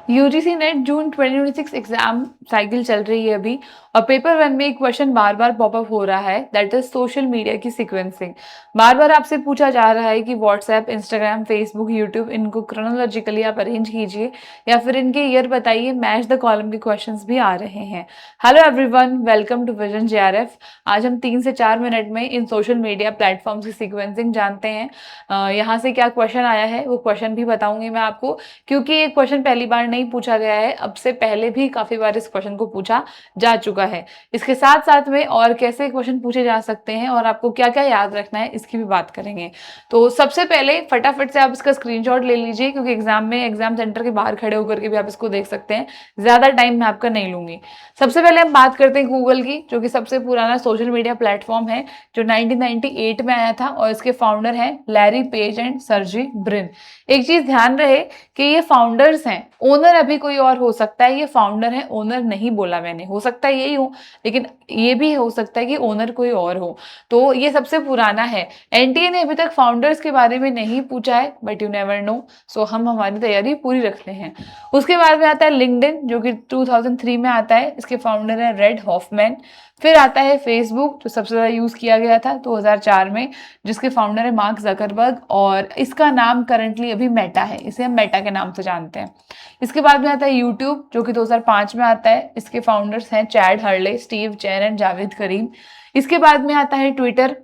UGC net जून 2026 exam cycle चल रही है अभी, और पेपर वन में एक क्वेश्चन बार बार पॉपअप हो रहा है, दैट इज सोशल मीडिया की सीक्वेंसिंग। बार बार आपसे पूछा जा रहा है कि व्हाट्सएप, इंस्टाग्राम, फेसबुक, यूट्यूब, इनको क्रोनोलॉजिकली आप अरेंज कीजिए या फिर इनके ईयर बताइए। मैच द कॉलम के क्वेश्चंस भी आ रहे हैं। Hello everyone, welcome to Vision JRF. आज हम 3 से 4 मिनट में इन सोशल मीडिया प्लेटफॉर्म्स की सीक्वेंसिंग जानते हैं। यहाँ से क्या क्वेश्चन आया है वो क्वेश्चन भी बताऊंगी मैं आपको, क्योंकि ये क्वेश्चन पहली बार नहीं पूछा गया है, अब से पहले भी काफी बार इस क्वेश्चन को पूछा जा चुका है। इसके साथ साथ में और कैसे क्वेश्चन पूछे जा सकते हैं और आपको क्या क्या याद रखना है इसकी भी बात करेंगे। तो सबसे पहले फटाफट से आप इसका स्क्रीनशॉट ले लीजिए, क्योंकि एग्जाम में एग्जाम सेंटर के बाहर खड़े होकर के भी आप इसको देख सकते हैं। ज्यादा टाइम मैं आपका नहीं लूंगी। सबसे पहले हम बात करते हैं गूगल की, जो कि सबसे पुराना सोशल मीडिया प्लेटफॉर्म है, जो 1998 में आया था, और इसके फाउंडर हैं Larry page and Sergey Brin. एक चीज ध्यान रहे कि ये फाउंडर्स हैं, ओनर अभी कोई और हो सकता है। ये फाउंडर है, ओनर नहीं बोला मैंने, हो सकता है यही हो, लेकिन ये भी हो सकता है कि ओनर कोई और हो। तो ये सबसे पुराना है। एनटीए ने अभी तक फाउंडर्स के बारे में नहीं पूछा है, बट यू नेवर नो, सो हम हमारी तैयारी पूरी रखते हैं। उसके बाद में आता है लिंक्डइन, जो कि 2003 में आता है। इसके फाउंडर है रेड हॉफमैन। फिर आता है फेसबुक, जो सबसे ज्यादा यूज किया गया था 2004 में, जिसके फाउंडर है मार्क जकरबर्ग, और इसका नाम करंटली अभी मेटा है, इसे हम मेटा के नाम से जानते हैं। इसके बाद में आता है यूट्यूब, जो कि 2005 में आता है। इसके फाउंडर्स हैं Chad Hurley, Steve Chen and Javed Karim. इसके बाद में आता है ट्विटर,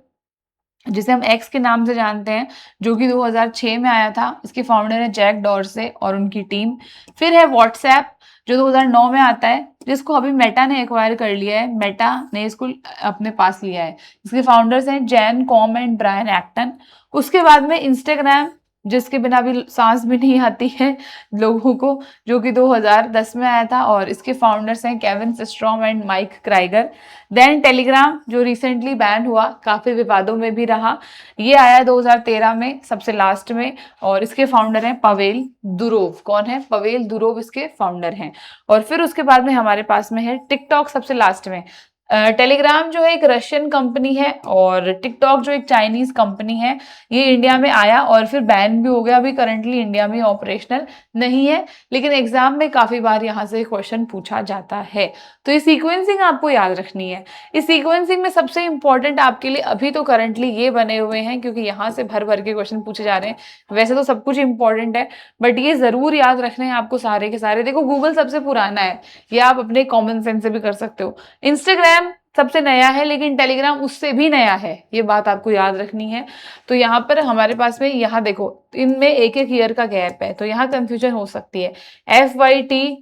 जिसे हम एक्स के नाम से जानते हैं, जो कि 2006 में आया था। इसके फाउंडर है जैक डॉर्से और उनकी टीम। फिर है व्हाट्सएप, जो 2009 में आता है, जिसको अभी मेटा ने एक्वायर कर लिया है, मेटा ने इसको अपने पास लिया है। इसके फाउंडर्स हैं Jan Koum and Brian Acton. उसके बाद में इंस्टाग्राम, जिसके बिना भी सांस भी नहीं आती है लोगों को, जो कि 2010 में आया था, और इसके फाउंडर्स हैं Kevin Systrom and Mike Krieger. Then Telegram, जो रिसेंटली बैन हुआ, काफी विवादों में भी रहा, ये आया 2013 में, सबसे लास्ट में, और इसके फाउंडर हैं पवेल दुरोव। कौन है? पवेल दुरोव इसके फाउंडर हैं। और फिर उसके बाद में हमारे पास में है टिकटॉक, सबसे लास्ट में। टेलीग्राम जो है एक रशियन कंपनी है, और टिकटॉक जो एक चाइनीज कंपनी है। ये इंडिया में आया और फिर बैन भी हो गया, अभी करंटली इंडिया में ऑपरेशनल नहीं है, लेकिन एग्जाम में काफी बार यहाँ से क्वेश्चन पूछा जाता है। तो ये सीक्वेंसिंग आपको याद रखनी है। इस सीक्वेंसिंग में सबसे इंपॉर्टेंट आपके लिए अभी तो करंटली ये बने हुए हैं, क्योंकि यहाँ से भर भर के क्वेश्चन पूछे जा रहे हैं। वैसे तो सब कुछ इंपॉर्टेंट है, बट ये जरूर याद रखने हैं आपको सारे के सारे। देखो, गूगल सबसे पुराना है, ये आप अपने कॉमन सेंस से भी कर सकते हो। इंस्टाग्राम सबसे नया है, लेकिन टेलीग्राम उससे भी नया है, ये बात आपको याद रखनी है। तो यहाँ पर हमारे पास में, यहाँ देखो, इनमें एक एक ईयर का गैप है, तो यहाँ कंफ्यूजन हो सकती है। FYTWIT,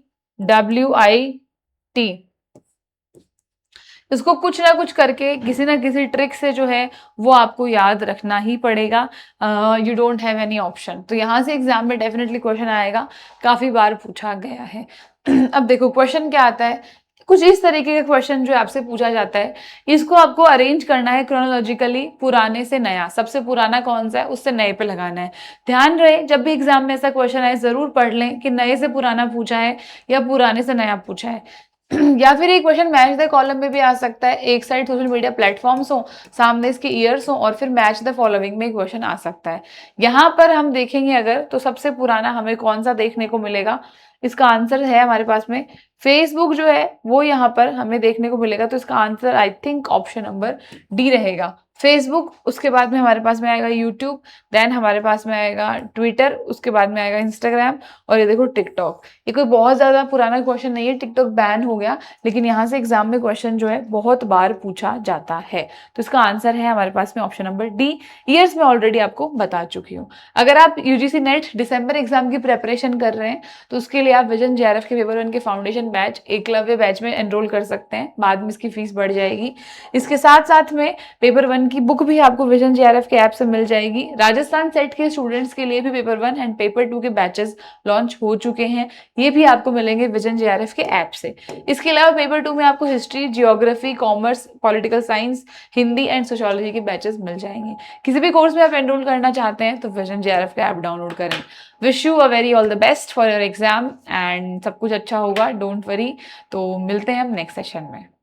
इसको कुछ ना कुछ करके, किसी ना किसी ट्रिक से जो है वो आपको याद रखना ही पड़ेगा। You don't have any option. तो यहाँ से एग्जाम में डेफिनेटली क्वेश्चन आएगा, काफी बार पूछा गया है। अब देखो क्वेश्चन क्या आता है, कुछ इस तरीके का क्वेश्चन जो आपसे पूछा जाता है, इसको आपको अरेंज करना है क्रोनोलॉजिकली, पुराने से नया, सबसे पुराना कौन सा है उससे नए पे लगाना है। ध्यान रहे, जब भी एग्जाम में ऐसा क्वेश्चन आए जरूर पढ़ लें कि नए से पुराना पूछा है या पुराने से नया पूछा है। या फिर ये क्वेश्चन मैच द कॉलम में भी आ सकता है। एक साइड सोशल मीडिया प्लेटफॉर्म्स हो, सामने इसके ईयर्स हो, और फिर मैच द फॉलोइंग में क्वेश्चन आ सकता है। यहाँ पर हम देखेंगे अगर, तो सबसे पुराना हमें कौन सा देखने को मिलेगा, इसका आंसर है हमारे पास में फेसबुक जो है वो यहाँ पर हमें देखने को मिलेगा। तो इसका answer I think option number D रहेगा, फेसबुक। उसके बाद में हमारे पास में आएगा यूट्यूब, देन हमारे पास में आएगा ट्विटर, उसके बाद में आएगा इंस्टाग्राम, और ये देखो टिकटॉक। ये कोई बहुत ज्यादा पुराना क्वेश्चन नहीं है, टिकटॉक बैन हो गया, लेकिन यहाँ से एग्जाम में क्वेश्चन जो है बहुत बार पूछा जाता है। तो इसका आंसर है हमारे पास में ऑप्शन नंबर डी। ईयर्स में ऑलरेडी आपको बता चुकी हूँ। अगर आप यूजीसी नेट दिसंबर एग्जाम की प्रेपरेशन कर रहे हैं, तो उसके लिए आप विजन जेआरएफ के पेपर 1 के फाउंडेशन बैच, एकलव्य बैच में एनरोल कर सकते हैं। बाद में इसकी फीस बढ़ जाएगी। इसके साथ साथ में पेपर 1 की बुक भी आपको विजन जेआरएफ के ऐप से मिल जाएगी। राजस्थान सेट के स्टूडेंट्स के लिए भी पेपर 1 एंड पेपर 2 के बैचेस लॉन्च हो चुके हैं, ये भी आपको मिलेंगे विजन जेआरएफ के ऐप से। इसके अलावा पेपर 2 में आपको history, geography, commerce, political science, Hindi and sociology के बैचेस मिल जाएंगे। किसी भी कोर्स में आप एनरोल करना चाहते हैं तो विजन जेआरएफ का ऐप डाउनलोड करें। Wish you a very all the best for your exam, and सब कुछ अच्छा होगा, डोंट वरी। तो मिलते हैं हम नेक्स्ट सेशन में।